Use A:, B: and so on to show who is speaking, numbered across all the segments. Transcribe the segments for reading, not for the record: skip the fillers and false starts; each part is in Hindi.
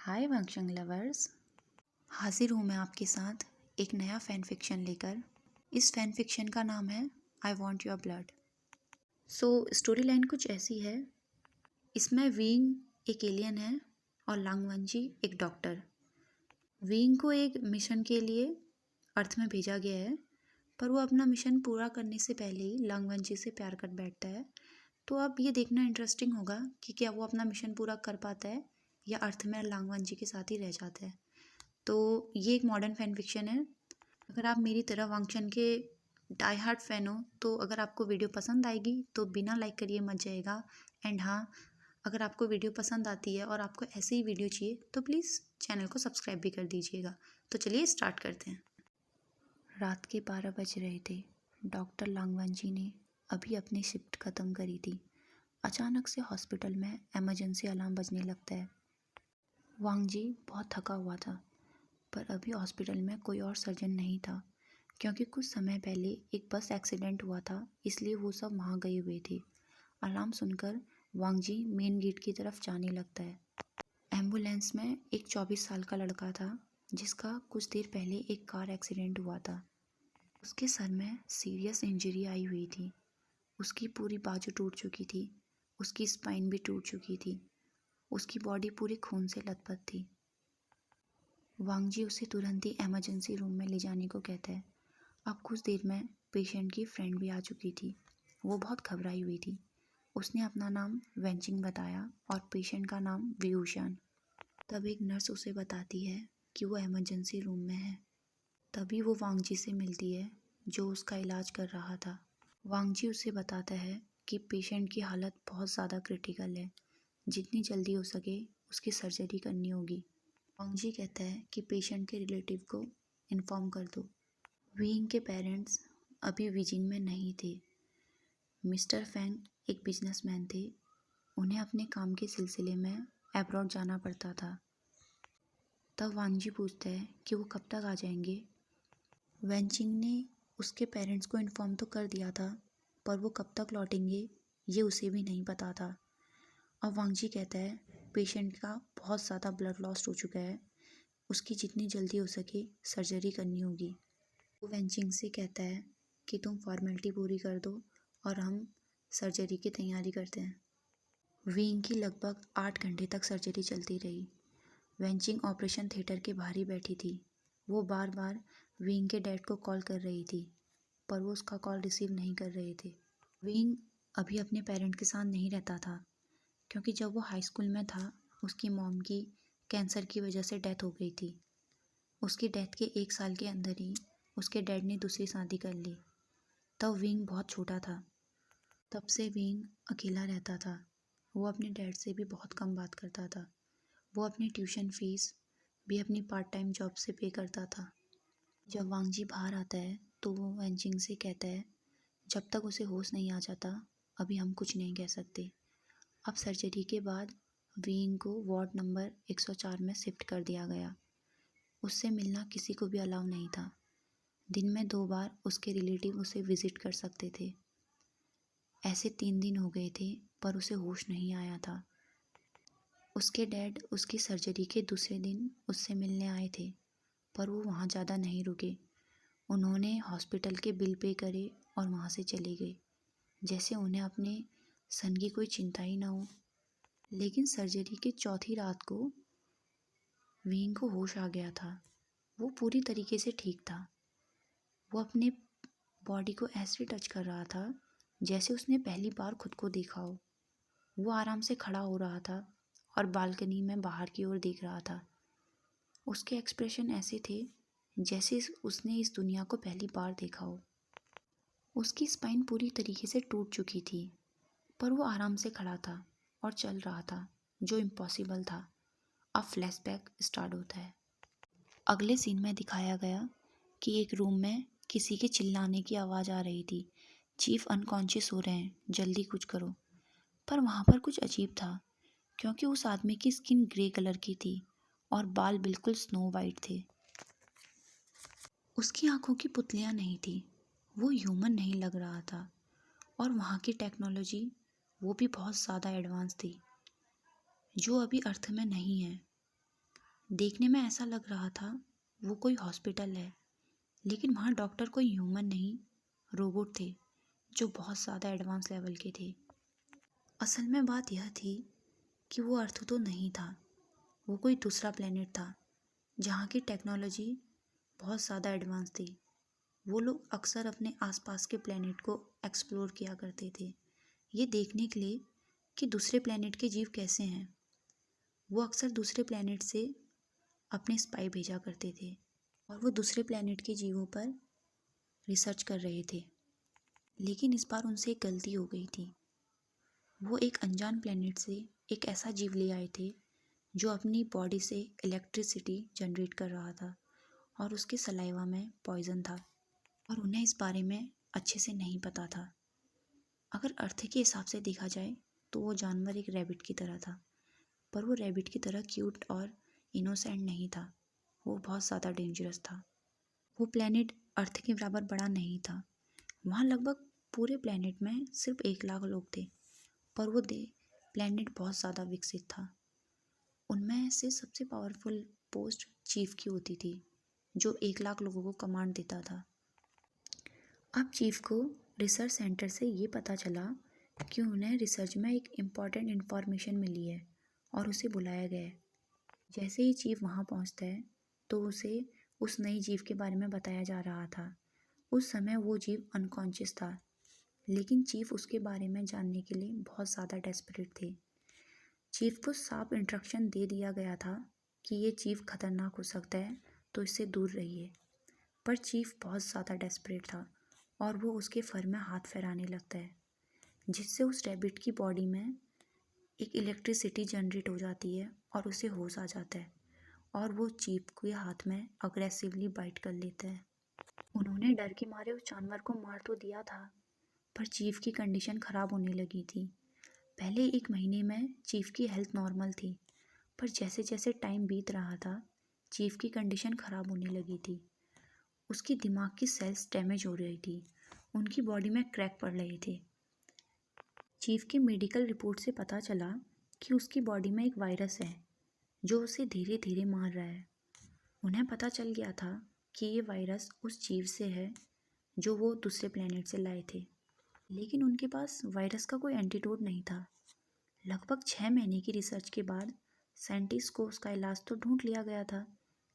A: हाय वांगशंग लवर्स, हाजिर हूँ मैं आपके साथ एक नया फ़ैन फिक्शन लेकर। इस फ़ैन फिक्शन का नाम है I want your blood. Story line कुछ ऐसी है। इसमें वीइंग एक एलियन है और लांगवंजी एक डॉक्टर। वीइंग को एक मिशन के लिए अर्थ में भेजा गया है, पर वो अपना मिशन पूरा करने से पहले ही लांगवंजी से प्यार कर बैठता है। तो अब ये देखना इंटरेस्टिंग होगा कि क्या वो अपना मिशन पूरा कर पाता है या अर्थ में लांगवंजी के साथ ही रह जाता है। तो ये एक मॉडर्न फैन फिक्शन है। अगर आप मेरी तरह वांगचन के डाई हार्ट फ़ैन हो तो अगर आपको वीडियो पसंद आएगी तो बिना लाइक करिए मत जाएगा। एंड हाँ, अगर आपको वीडियो पसंद आती है और आपको ऐसे ही वीडियो चाहिए तो प्लीज़ चैनल को सब्सक्राइब भी कर दीजिएगा। तो चलिए स्टार्ट करते हैं। रात के 12 बज रहे थे। डॉक्टर लांगवांजी ने अभी अपनी शिफ्ट ख़त्म करी थी। अचानक से हॉस्पिटल में इमरजेंसी अलार्म बजने लगता है। वांगजी बहुत थका हुआ था, पर अभी हॉस्पिटल में कोई और सर्जन नहीं था, क्योंकि कुछ समय पहले एक बस एक्सीडेंट हुआ था, इसलिए वो सब वहाँ गए हुए थे। अलार्म सुनकर वांगजी मेन गेट की तरफ जाने लगता है। एम्बुलेंस में एक 24 साल का लड़का था, जिसका कुछ देर पहले एक कार एक्सीडेंट हुआ था। उसके सर में सीरियस इंजरी आई हुई थी। उसकी पूरी बाजू टूट चुकी थी, उसकी स्पाइन भी टूट चुकी थी, उसकी बॉडी पूरी खून से लथपथ थी। वांगजी उसे तुरंत ही इमरजेंसी रूम में ले जाने को कहता है। अब कुछ देर में पेशेंट की फ्रेंड भी आ चुकी थी। वो बहुत घबराई हुई थी। उसने अपना नाम वेंचिंग बताया और पेशेंट का नाम व्यूशान। तब एक नर्स उसे बताती है कि वो इमरजेंसी रूम में है। तभी वो वांगजी से मिलती है, जो उसका इलाज कर रहा था। वांगजी उसे बताता है कि पेशेंट की हालत बहुत ज़्यादा क्रिटिकल है, जितनी जल्दी हो सके उसकी सर्जरी करनी होगी। वांगजी कहता है कि पेशेंट के रिलेटिव को इन्फॉर्म कर दो। वीइंग के पेरेंट्स अभी बीजिंग में नहीं थे। मिस्टर फैंग एक बिजनेसमैन थे। उन्हें अपने काम के सिलसिले में अब्रॉड जाना पड़ता था। तब वांगजी पूछता है कि वो कब तक आ जाएंगे। वेंचिंग ने उसके पेरेंट्स को इन्फॉर्म तो कर दिया था, पर वो कब तक लौटेंगे ये उसे भी नहीं पता था। अब वांगजी कहता है पेशेंट का बहुत ज़्यादा ब्लड लॉस हो चुका है, उसकी जितनी जल्दी हो सके सर्जरी करनी होगी। वो वेंचिंग से कहता है कि तुम फॉर्मेलिटी पूरी कर दो और हम सर्जरी की तैयारी करते हैं। वीइंग की लगभग 8 घंटे तक सर्जरी चलती रही। वेंचिंग ऑपरेशन थिएटर के बाहर ही बैठी थी। वो बार बार वीइंग के डैड को कॉल कर रही थी, पर वो उसका कॉल रिसीव नहीं कर रहे थे। वीइंग अभी अपने पेरेंट के साथ नहीं रहता था, क्योंकि जब वो हाई स्कूल में था उसकी मॉम की कैंसर की वजह से डेथ हो गई थी। उसकी डेथ के 1 साल के अंदर ही उसके डैड ने दूसरी शादी कर ली। तब वीइंग बहुत छोटा था। तब से वीइंग अकेला रहता था। वो अपने डैड से भी बहुत कम बात करता था। वो अपनी ट्यूशन फीस भी अपनी पार्ट टाइम जॉब से पे करता था। जब वांगजी बाहर आता है तो वो वेंचिंग से कहता है जब तक उसे होश नहीं आ जाता अभी हम कुछ नहीं कह सकते। अब सर्जरी के बाद वीइंग को वार्ड नंबर 104 में शिफ्ट कर दिया गया। उससे मिलना किसी को भी अलाउ नहीं था। दिन में 2 बार उसके रिलेटिव उसे विजिट कर सकते थे। ऐसे 3 दिन हो गए थे, पर उसे होश नहीं आया था। उसके डैड उसकी सर्जरी के दूसरे दिन उससे मिलने आए थे, पर वो वहाँ ज़्यादा नहीं रुके। उन्होंने हॉस्पिटल के बिल पे करे और वहाँ से चले गए, जैसे उन्हें अपने सन की कोई चिंता ही ना हो। लेकिन सर्जरी की चौथी रात को वीइंग को होश आ गया था। वो पूरी तरीके से ठीक था। वो अपने बॉडी को ऐसे टच कर रहा था जैसे उसने पहली बार खुद को देखा हो। वो आराम से खड़ा हो रहा था और बालकनी में बाहर की ओर देख रहा था। उसके एक्सप्रेशन ऐसे थे जैसे उसने इस दुनिया को पहली बार देखा हो। उसकी स्पाइन पूरी तरीके से टूट चुकी थी, पर वो आराम से खड़ा था और चल रहा था, जो इम्पॉसिबल था। अब फ्लैशबैक स्टार्ट होता है। अगले सीन में दिखाया गया कि एक रूम में किसी के चिल्लाने की आवाज़ आ रही थी। चीफ अनकॉन्शियस हो रहे हैं, जल्दी कुछ करो। पर वहाँ पर कुछ अजीब था, क्योंकि उस आदमी की स्किन ग्रे कलर की थी और बाल बिल्कुल स्नो वाइट थे। उसकी आंखों की पुतलियाँ नहीं थी। वो ह्यूमन नहीं लग रहा था। और वहाँ की टेक्नोलॉजी वो भी बहुत ज़्यादा एडवांस थी, जो अभी अर्थ में नहीं है। देखने में ऐसा लग रहा था वो कोई हॉस्पिटल है, लेकिन वहाँ डॉक्टर कोई ह्यूमन नहीं, रोबोट थे जो बहुत ज़्यादा एडवांस लेवल के थे। असल में बात यह थी कि वो अर्थ तो नहीं था, वो कोई दूसरा प्लेनेट था जहाँ की टेक्नोलॉजी बहुत ज़्यादा एडवांस थी। वो लोग अक्सर अपने आसपास के प्लेनेट को एक्सप्लोर किया करते थे, ये देखने के लिए कि दूसरे प्लेनेट के जीव कैसे हैं। वो अक्सर दूसरे प्लेनेट से अपने स्पाई भेजा करते थे और वो दूसरे प्लेनेट के जीवों पर रिसर्च कर रहे थे। लेकिन इस बार उनसे एक गलती हो गई थी। वो एक अनजान प्लेनेट से एक ऐसा जीव ले आए थे जो अपनी बॉडी से इलेक्ट्रिसिटी जनरेट कर रहा था और उसके सलाइवा में पॉइजन था और उन्हें इस बारे में अच्छे से नहीं पता था। अगर अर्थ के हिसाब से देखा जाए तो वो जानवर एक रैबिट की तरह था, पर वो रैबिट की तरह क्यूट और इनोसेंट नहीं था, वो बहुत ज़्यादा डेंजरस था। वो प्लेनेट अर्थ के बराबर बड़ा नहीं था। वहाँ लगभग पूरे प्लेनेट में सिर्फ 1 लाख लोग थे, पर वो प्लेनेट बहुत ज़्यादा विकसित था। उनमें से सबसे पावरफुल पोस्ट चीफ की होती थी, जो 1 लाख लोगों को कमांड देता था। अब चीफ को रिसर्च सेंटर से ये पता चला कि उन्हें रिसर्च में एक इम्पॉर्टेंट इन्फॉर्मेशन मिली है और उसे बुलाया गया है। जैसे ही चीफ वहाँ पहुँचता है तो उसे उस नई जीव के बारे में बताया जा रहा था। उस समय वो जीव अनकॉन्शियस था, लेकिन चीफ उसके बारे में जानने के लिए बहुत ज़्यादा डेस्परेट थे। चीफ को साफ इंस्ट्रक्शन दे दिया गया था कि ये चीफ खतरनाक हो सकता है, तो इससे दूर रहिए। पर चीफ बहुत ज़्यादा डेस्परेट था और वो उसके फर में हाथ फहराने लगता है, जिससे उस रैबिट की बॉडी में एक इलेक्ट्रिसिटी जनरेट हो जाती है और उसे होश आ जाता है और वो चीफ के हाथ में अग्रेसिवली बाइट कर लेता है। उन्होंने डर के मारे उस जानवर को मार तो दिया था, पर चीफ की कंडीशन ख़राब होने लगी थी। पहले 1 महीने में चीफ की हेल्थ नॉर्मल थी, पर जैसे जैसे टाइम बीत रहा था चीफ की कंडीशन ख़राब होने लगी थी। उसकी दिमाग की सेल्स डैमेज हो रही थी, उनकी बॉडी में क्रैक पड़ रहे थे। चीफ की मेडिकल रिपोर्ट से पता चला कि उसकी बॉडी में एक वायरस है जो उसे धीरे धीरे मार रहा है। उन्हें पता चल गया था कि ये वायरस उस जीव से है जो वो दूसरे प्लेनेट से लाए थे, लेकिन उनके पास वायरस का कोई एंटीडोट नहीं था। लगभग 6 महीने की रिसर्च के बाद साइंटिस्ट को उसका इलाज तो ढूंढ लिया गया था,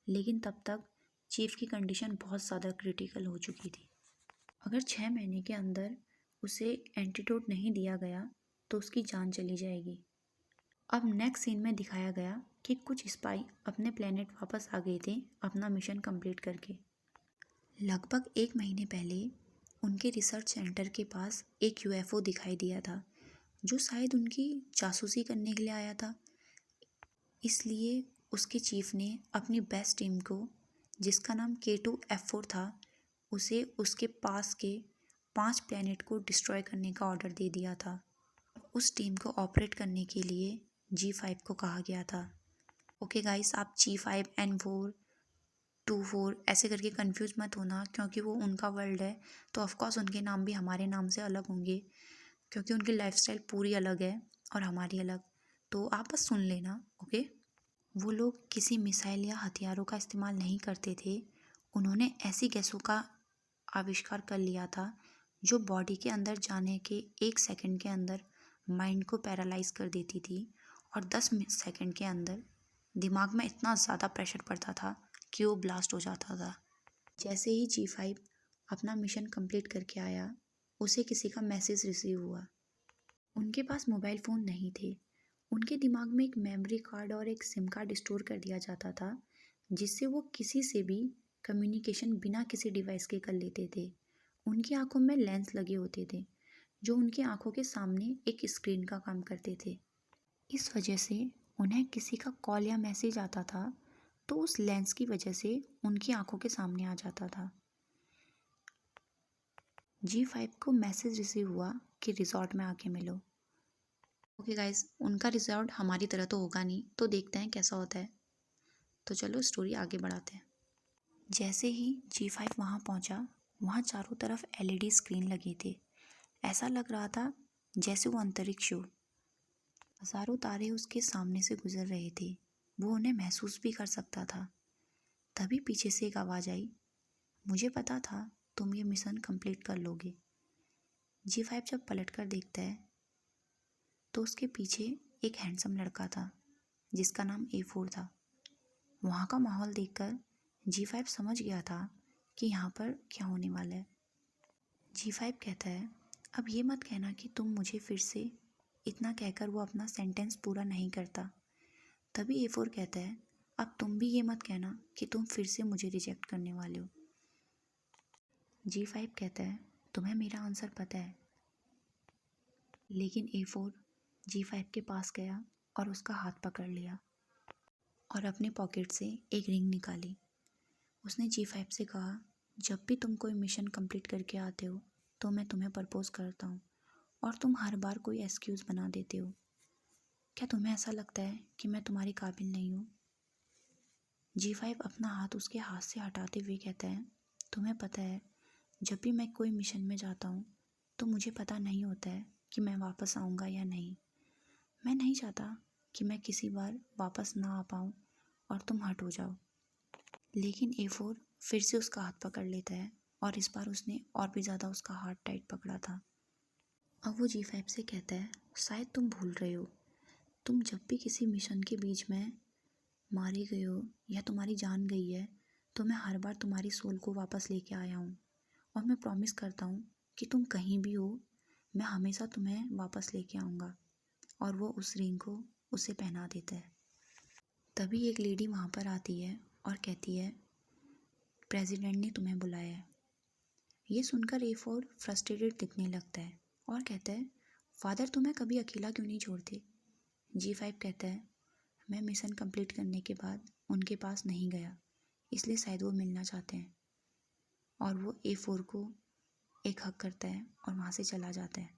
A: लेकिन तब तक चीफ की कंडीशन बहुत ज़्यादा क्रिटिकल हो चुकी थी। अगर 6 महीने के अंदर उसे एंटीडोट नहीं दिया गया तो उसकी जान चली जाएगी। अब नेक्स्ट सीन में दिखाया गया कि कुछ स्पाई अपने प्लेनेट वापस आ गए थे अपना मिशन कंप्लीट करके। लगभग 1 महीने पहले उनके रिसर्च सेंटर के पास एक यूएफओ दिखाई दिया था जो शायद उनकी जासूसी करने के लिए आया था। इसलिए उसके चीफ ने अपनी बेस्ट टीम को, जिसका नाम K2F4 था, उसे उसके पास के 5 प्लेनेट को डिस्ट्रॉय करने का ऑर्डर दे दिया था। उस टीम को ऑपरेट करने के लिए G5 को कहा गया था। ओके गाइस, आप G5 N4 24 ऐसे करके कंफ्यूज मत होना, क्योंकि वो उनका वर्ल्ड है तो ऑफकोर्स उनके नाम भी हमारे नाम से अलग होंगे, क्योंकि उनकी लाइफस्टाइल पूरी अलग है और हमारी अलग। तो आप बस सुन लेना, ओके। वो लोग किसी मिसाइल या हथियारों का इस्तेमाल नहीं करते थे। उन्होंने ऐसी गैसों का आविष्कार कर लिया था जो बॉडी के अंदर जाने के 1 सेकंड के अंदर माइंड को पैरालाइज कर देती थी और 10 सेकंड के अंदर दिमाग में इतना ज़्यादा प्रेशर पड़ता था कि वो ब्लास्ट हो जाता था। जैसे ही G5 अपना मिशन कंप्लीट करके आया, उसे किसी का मैसेज रिसीव हुआ। उनके पास मोबाइल फ़ोन नहीं थे। उनके दिमाग में एक मेमोरी कार्ड और एक सिम कार्ड स्टोर कर दिया जाता था, जिससे वो किसी से भी कम्युनिकेशन बिना किसी डिवाइस के कर लेते थे। उनकी आंखों में लेंस लगे होते थे जो उनकी आंखों के सामने एक स्क्रीन का काम करते थे। इस वजह से उन्हें किसी का कॉल या मैसेज आता था तो उस लेंस की वजह से उनकी आंखों के सामने आ जाता था। G5 को मैसेज रिसीव हुआ कि रिजॉर्ट में आके मिलो। ओके गाइस, उनका रिजॉर्ट हमारी तरह तो होगा नहीं, तो देखते हैं कैसा होता है। तो चलो स्टोरी आगे बढ़ाते हैं। जैसे ही G5 वहाँ पहुँचा, वहाँ चारों तरफ LED स्क्रीन लगे थे। ऐसा लग रहा था जैसे वो अंतरिक्ष हो। हज़ारों तारे उसके सामने से गुजर रहे थे। वो उन्हें महसूस भी कर सकता था। तभी पीछे से एक आवाज़ आई, मुझे पता था तुम ये मिशन कंप्लीट कर लोगे। G5 जब पलट कर देखता है तो उसके पीछे एक हैंडसम लड़का था जिसका नाम A4 था। वहाँ का माहौल देखकर G5 समझ गया था कि यहाँ पर क्या होने वाला है। G5 कहता है, अब ये मत कहना कि तुम मुझे फिर से। इतना कहकर वो अपना सेंटेंस पूरा नहीं करता। तभी A4 कहता है, अब तुम भी ये मत कहना कि तुम फिर से मुझे रिजेक्ट करने वाले हो। G5 कहता है, तुम्हें मेरा आंसर पता है। लेकिन A4 G5 के पास गया और उसका हाथ पकड़ लिया और अपने पॉकेट से एक रिंग निकाली। उसने G5 से कहा, जब भी तुम कोई मिशन कंप्लीट करके आते हो तो मैं तुम्हें प्रपोज करता हूँ और तुम हर बार कोई एक्सक्यूज़ बना देते हो। क्या तुम्हें ऐसा लगता है कि मैं तुम्हारी काबिल नहीं हूँ? G5 अपना हाथ उसके हाथ से हटाते हुए कहता है, तुम्हें पता है जब भी मैं कोई मिशन में जाता हूँ तो मुझे पता नहीं होता है कि मैं वापस आऊँगा या नहीं। मैं नहीं चाहता कि मैं किसी बार वापस ना आ पाऊँ और तुम हट हो जाओ। लेकिन A4 फिर से उसका हाथ पकड़ लेता है और इस बार उसने और भी ज़्यादा उसका हाथ टाइट पकड़ा था। अब वो G5 से कहता है, शायद तुम भूल रहे हो, तुम जब भी किसी मिशन के बीच में मारे गए हो या तुम्हारी जान गई है तो मैं हर बार तुम्हारी सोल को वापस लेके आया हूँ और मैं प्रॉमिस करता हूँ कि तुम कहीं भी हो मैं हमेशा तुम्हें वापस लेके आऊँगा। और वो उस रिंग को उसे पहना देता है। तभी एक लेडी वहाँ पर आती है और कहती है, प्रेसिडेंट ने तुम्हें बुलाया है। ये सुनकर A4 फ्रस्ट्रेटेड दिखने लगता है और कहता है, फादर तुम्हें कभी अकेला क्यों नहीं छोड़ते? G5 कहता है, मैं मिशन कंप्लीट करने के बाद उनके पास नहीं गया, इसलिए शायद वो मिलना चाहते हैं। और वो A4 को एक हक करता है और वहाँ से चला जाता है।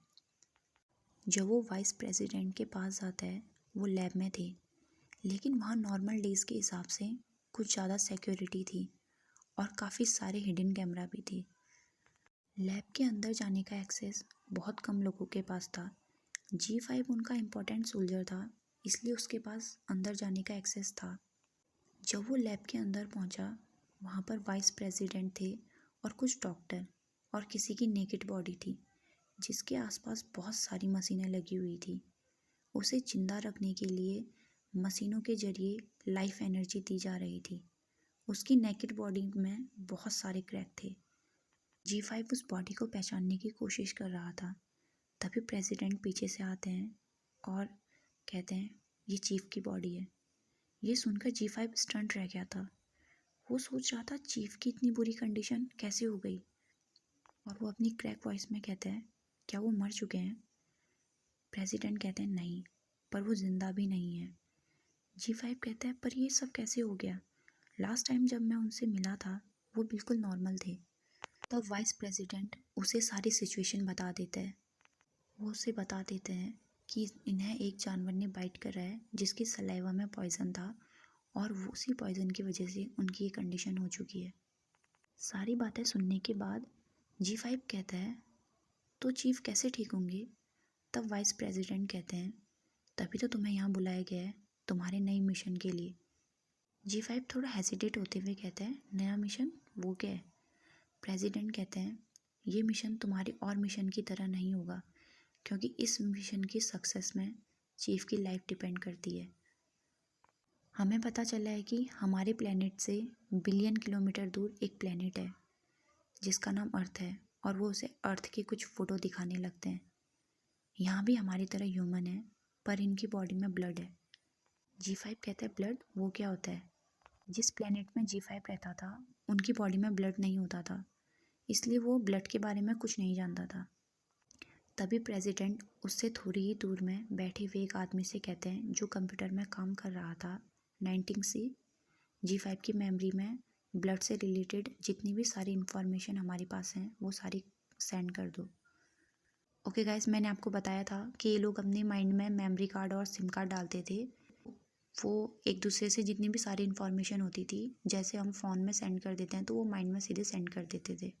A: जब वो वाइस प्रेसिडेंट के पास जाता है वो लैब में थे, लेकिन वहाँ नॉर्मल डेज़ के हिसाब से कुछ ज़्यादा सिक्योरिटी थी और काफ़ी सारे हिडन कैमरा भी थे। लैब के अंदर जाने का एक्सेस बहुत कम लोगों के पास था। G5 उनका इम्पोर्टेंट सोल्जर था, इसलिए उसके पास अंदर जाने का एक्सेस था। जब वो लैब के अंदर पहुंचा, वहाँ पर वाइस प्रेसिडेंट थे और कुछ डॉक्टर और किसी की नेकेड बॉडी थी जिसके आसपास बहुत सारी मशीनें लगी हुई थी। उसे जिंदा रखने के लिए मशीनों के जरिए लाइफ एनर्जी दी जा रही थी। उसकी नेकेड बॉडी में बहुत सारे क्रैक थे। G5 उस बॉडी को पहचानने की कोशिश कर रहा था। तभी प्रेसिडेंट पीछे से आते हैं और कहते हैं, ये चीफ की बॉडी है। ये सुनकर G5 स्टंट रह गया था। वो सोच रहा था चीफ की इतनी बुरी कंडीशन कैसे हो गई। और वो अपनी क्रैक वॉइस में कहता है, क्या वो मर चुके हैं? प्रेसिडेंट कहते हैं, नहीं, पर वो जिंदा भी नहीं है। G5 कहता है, पर ये सब कैसे हो गया? लास्ट टाइम जब मैं उनसे मिला था वो बिल्कुल नॉर्मल थे। तब वाइस प्रेसिडेंट उसे सारी सिचुएशन बता देता है। वो उसे बता देते हैं कि इन्हें एक जानवर ने बाइट करा है जिसकी सलाइवा में पॉइजन था और वो उसी पॉइजन की वजह से उनकी ये कंडीशन हो चुकी है। सारी बातें सुनने के बाद G5 कहता है, तो चीफ कैसे ठीक होंगे? तब वाइस प्रेसिडेंट कहते हैं, तभी तो तुम्हें यहाँ बुलाया गया है, तुम्हारे नए मिशन के लिए। G5 थोड़ा हेसिटेट होते हुए कहता है, नया मिशन? वो क्या है? प्रेसिडेंट कहते हैं, ये मिशन तुम्हारे और मिशन की तरह नहीं होगा क्योंकि इस मिशन की सक्सेस में चीफ की लाइफ डिपेंड करती है। हमें पता चला है कि हमारे प्लेनेट से बिलियन किलोमीटर दूर एक प्लेनेट है जिसका नाम अर्थ है और वो उसे अर्थ की कुछ फ़ोटो दिखाने लगते हैं। यहाँ भी हमारी तरह ह्यूमन है पर इनकी बॉडी में ब्लड है। G5 कहता है, ब्लड? वो क्या होता है? जिस प्लेनेट में G5 रहता था उनकी बॉडी में ब्लड नहीं होता था, इसलिए वो ब्लड के बारे में कुछ नहीं जानता था। तभी प्रेसिडेंट उससे थोड़ी ही दूर में बैठे हुए एक आदमी से कहते हैं जो कंप्यूटर में काम कर रहा था, 19 से G5 की मेमोरी में ब्लड से रिलेटेड जितनी भी सारी इन्फॉर्मेशन हमारे पास हैं वो सारी सेंड कर दो। ओके गाइस, मैंने आपको बताया था कि ये लोग अपने माइंड में मेमोरी कार्ड और सिम कार्ड डालते थे। वो एक दूसरे से जितनी भी सारी इन्फॉर्मेशन होती थी जैसे हम फ़ोन में सेंड कर देते हैं तो वो माइंड में सीधे सेंड कर देते थे।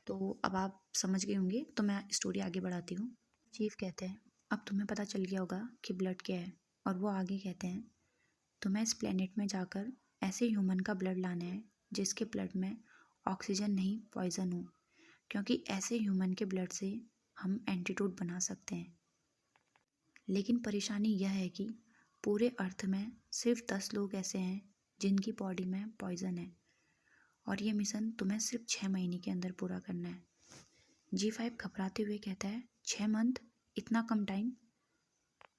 A: तो अब आप समझ गए होंगे, तो मैं स्टोरी आगे बढ़ाती हूँ। चीफ कहते हैं, अब तुम्हें पता चल गया होगा कि ब्लड क्या है। और वो आगे कहते हैं, तुम्हें इस प्लेनेट में जाकर ऐसे ह्यूमन का ब्लड लाना है जिसके ब्लड में ऑक्सीजन नहीं पॉइजन हो, क्योंकि ऐसे ह्यूमन के ब्लड से हम एंटीडोट बना सकते हैं। लेकिन परेशानी यह है कि पूरे अर्थ में सिर्फ 10 लोग ऐसे हैं जिनकी बॉडी में पॉइजन है, और ये मिशन तुम्हें सिर्फ 6 महीने के अंदर पूरा करना है। G5 घबराते हुए कहता है, 6 मंथ? इतना कम टाइम?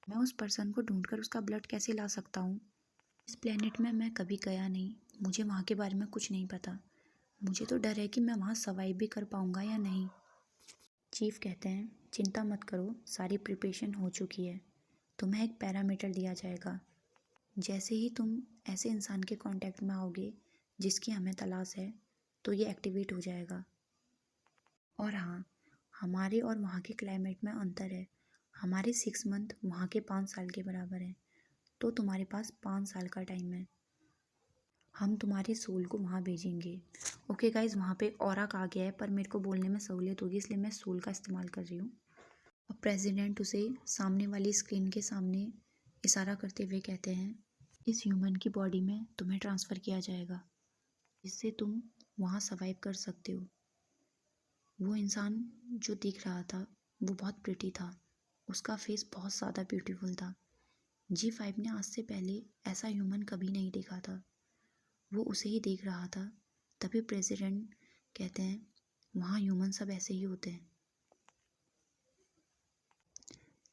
A: मैं उस पर्सन को ढूंढकर उसका ब्लड कैसे ला सकता हूँ? इस प्लेनेट में मैं कभी गया नहीं, मुझे वहाँ के बारे में कुछ नहीं पता। मुझे तो डर है कि मैं वहाँ सर्वाइव भी कर पाऊँगा या नहीं। चीफ कहते हैं, चिंता मत करो, सारी प्रिपरेशन हो चुकी है। तुम्हें एक पैरामीटर दिया जाएगा। जैसे ही तुम ऐसे इंसान के कांटेक्ट में आओगे जिसकी हमें तलाश है, तो ये एक्टिवेट हो जाएगा। और हाँ, हमारे और वहाँ के क्लाइमेट में अंतर है। हमारे 6 मंथ वहाँ के 5 साल के बराबर है, तो तुम्हारे पास 5 साल का टाइम है। हम तुम्हारे सोल को वहाँ भेजेंगे। ओके गाइज, वहाँ पे ऑरा आ गया है, पर मेरे को बोलने में सहूलियत होगी इसलिए मैं सोल का इस्तेमाल कर रही हूँ। अब प्रेसिडेंट उसे सामने वाली स्क्रीन के सामने इशारा करते हुए कहते हैं, इस ह्यूमन की बॉडी में तुम्हें ट्रांसफ़र किया जाएगा, जिससे तुम वहाँ सर्वाइव कर सकते हो। वो इंसान जो दिख रहा था वो बहुत प्रिटी था, उसका फेस बहुत ज़्यादा ब्यूटीफुल था। G5 ने आज से पहले ऐसा ह्यूमन कभी नहीं देखा था, वो उसे ही देख रहा था। तभी प्रेसिडेंट कहते हैं, वहाँ ह्यूमन सब ऐसे ही होते हैं।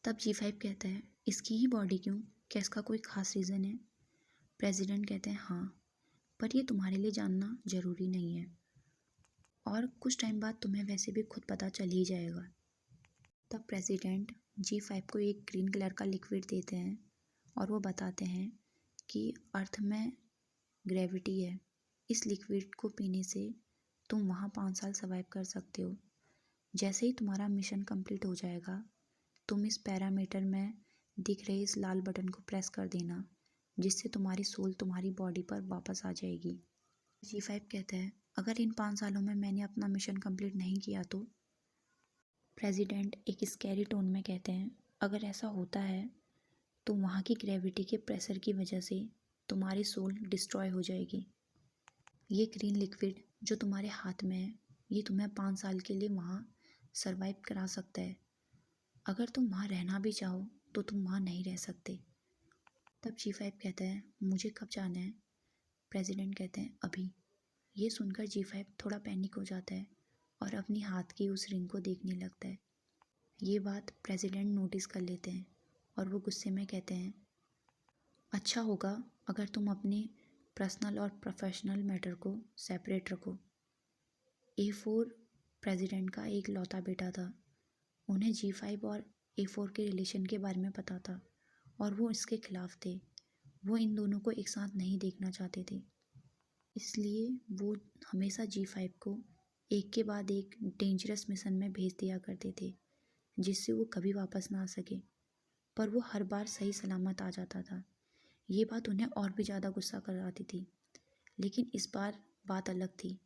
A: तब G5 कहता है, इसकी ही बॉडी क्यों? क्या इसका कोई ख़ास रीज़न है? प्रेसिडेंट कहते हैं, हाँ, पर ये तुम्हारे लिए जानना ज़रूरी नहीं है, और कुछ टाइम बाद तुम्हें वैसे भी खुद पता चल ही जाएगा। तब प्रेसिडेंट G5 को एक ग्रीन कलर का लिक्विड देते हैं और वो बताते हैं कि अर्थ में ग्रेविटी है। इस लिक्विड को पीने से तुम वहाँ 5 साल सर्वाइव कर सकते हो। जैसे ही तुम्हारा मिशन कंप्लीट हो जाएगा, तुम इस पैरामीटर में दिख रहे इस लाल बटन को प्रेस कर देना, जिससे तुम्हारी सोल तुम्हारी बॉडी पर वापस आ जाएगी। G5 कहता है, अगर इन 5 सालों में मैंने अपना मिशन कंप्लीट नहीं किया तो? प्रेसिडेंट एक स्कैरी टोन में कहते हैं, अगर ऐसा होता है तो वहाँ की ग्रेविटी के प्रेशर की वजह से तुम्हारी सोल डिस्ट्रॉय हो जाएगी। ये ग्रीन लिक्विड जो तुम्हारे हाथ में है, ये तुम्हें 5 साल के लिए वहाँ सरवाइव करा सकता है। अगर तुम वहाँ रहना भी चाहो तो तुम वहाँ नहीं रह सकते। तब G5 कहता है, मुझे कब जाना है? प्रेसिडेंट कहते हैं, अभी। ये सुनकर G5 थोड़ा पैनिक हो जाता है और अपनी हाथ की उस रिंग को देखने लगता है। ये बात प्रेसिडेंट नोटिस कर लेते हैं और वो गुस्से में कहते हैं, अच्छा होगा अगर तुम अपने पर्सनल और प्रोफेशनल मैटर को सेपरेट रखो। A4 प्रेसिडेंट का एक लौता बेटा था। उन्हें G5 और A4 के रिलेशन के बारे में पता था और वो इसके खिलाफ थे। वो इन दोनों को एक साथ नहीं देखना चाहते थे, इसलिए वो हमेशा G5 को एक के बाद एक डेंजरस मिशन में भेज दिया करते थे, जिससे वो कभी वापस ना आ सके। पर वो हर बार सही सलामत आ जाता था। ये बात उन्हें और भी ज़्यादा गुस्सा कराती थी। लेकिन इस बार बात अलग थी।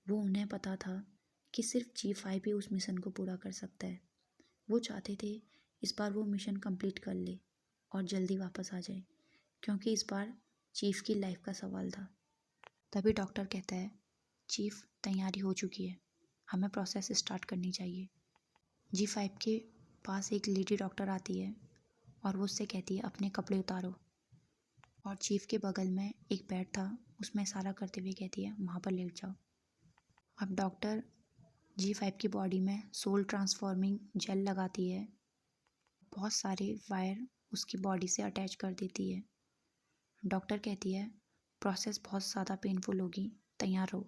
A: वो उन्हें पता था कि सिर्फ G5 ही उस मिशन को पूरा कर सकता है। वो चाहते थे इस बार वो मिशन कंप्लीट कर ले और जल्दी वापस आ जाए, क्योंकि इस बार चीफ की लाइफ का सवाल था। तभी डॉक्टर कहता है, चीफ तैयारी हो चुकी है, हमें प्रोसेस स्टार्ट करनी चाहिए। G5 के पास एक लेडी डॉक्टर आती है और वो उससे कहती है, अपने कपड़े उतारो। और चीफ के बगल में एक बेड था, उसमें इशारा करते हुए कहती है, वहाँ पर लेट जाओ। अब डॉक्टर G5 की बॉडी में सोल ट्रांसफॉर्मिंग जेल लगाती है, बहुत सारे वायर उसकी बॉडी से अटैच कर देती है। डॉक्टर कहती है, प्रोसेस बहुत ज़्यादा पेनफुल होगी, तैयार रहो।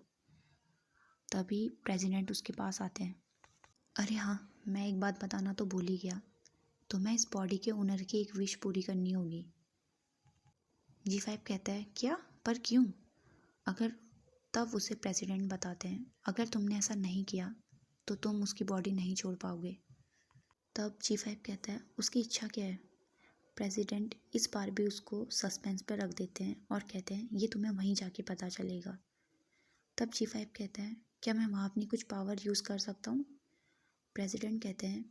A: तभी प्रेसिडेंट उसके पास आते हैं। अरे हाँ, मैं एक बात बताना तो भूल ही गया, तुम्हें इस बॉडी के ओनर की एक विश पूरी करनी होगी। G5 कहता है, क्या? पर क्यों? तब उसे प्रेसिडेंट बताते हैं, अगर तुमने ऐसा नहीं किया तो तुम उसकी बॉडी नहीं छोड़ पाओगे। तब G5 कहता है, उसकी इच्छा क्या है? प्रेसिडेंट इस बार भी उसको सस्पेंस पर रख देते हैं और कहते हैं, ये तुम्हें वहीं जाके पता चलेगा। तब G5 कहता है, क्या मैं वहाँ अपनी कुछ पावर यूज़ कर सकता हूँ? प्रेसिडेंट कहते हैं,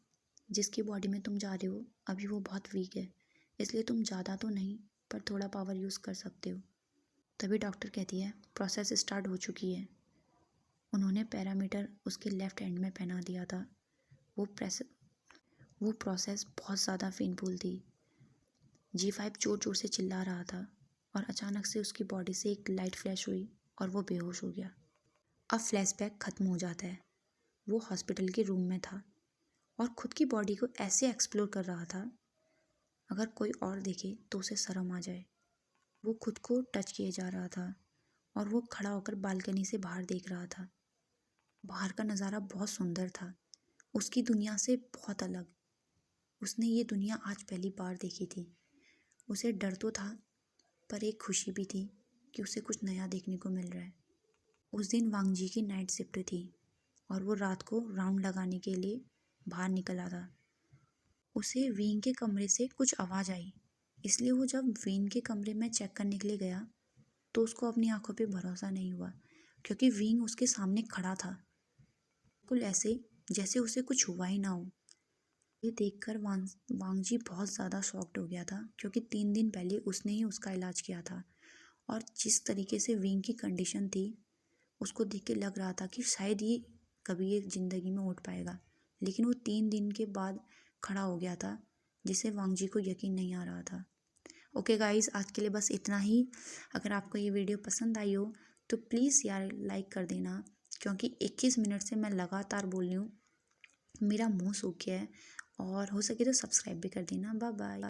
A: जिसकी बॉडी में तुम जा रहे हो अभी वो बहुत वीक है, इसलिए तुम ज़्यादा तो नहीं पर थोड़ा पावर यूज़ कर सकते हो। तभी डॉक्टर कहती है प्रोसेस स्टार्ट हो चुकी है। उन्होंने पैरामीटर उसके लेफ़्ट हैंड में पहना दिया था। वो प्रोसेस बहुत ज़्यादा पेनफुल थी। G5 ज़ोर ज़ोर से चिल्ला रहा था और अचानक से उसकी बॉडी से एक लाइट फ्लैश हुई और वो बेहोश हो गया। अब फ्लैशबैक ख़त्म हो जाता है। वो हॉस्पिटल के रूम में था और खुद की बॉडी को ऐसे एक्सप्लोर कर रहा था, अगर कोई और देखे तो उसे शर्म आ जाए। वो खुद को टच किए जा रहा था और वो खड़ा होकर बालकनी से बाहर देख रहा था। बाहर का नज़ारा बहुत सुंदर था, उसकी दुनिया से बहुत अलग। उसने ये दुनिया आज पहली बार देखी थी। उसे डर तो था, पर एक खुशी भी थी कि उसे कुछ नया देखने को मिल रहा है। उस दिन वांगजी की नाइट शिफ्ट थी और वो रात को राउंड लगाने के लिए बाहर निकला था। उसे वीन के कमरे से कुछ आवाज़ आई, इसलिए वो जब वीन के कमरे में चेक करने के लिए गया तो उसको अपनी आंखों पे भरोसा नहीं हुआ, क्योंकि वीन उसके सामने खड़ा था, बिल्कुल ऐसे जैसे उसे कुछ हुआ ही ना हो। ये देखकर वांगजी बहुत ज़्यादा शॉक्ड हो गया था, क्योंकि 3 दिन पहले उसने ही उसका इलाज किया था और जिस तरीके से वीन की कंडीशन थी उसको देख के लग रहा था कि शायद ये कभी एक ज़िंदगी में उठ पाएगा, लेकिन वो 3 दिन के बाद खड़ा हो गया था, जिसे वांगजी को यकीन नहीं आ रहा था। ओके गाइस, आज के लिए बस इतना ही। अगर आपको ये वीडियो पसंद आई हो तो प्लीज़ यार लाइक कर देना, क्योंकि 21 मिनट से मैं लगातार बोल रही हूँ, मेरा मुंह सूख गया है। और हो सके तो सब्सक्राइब भी कर देना। Bye bye.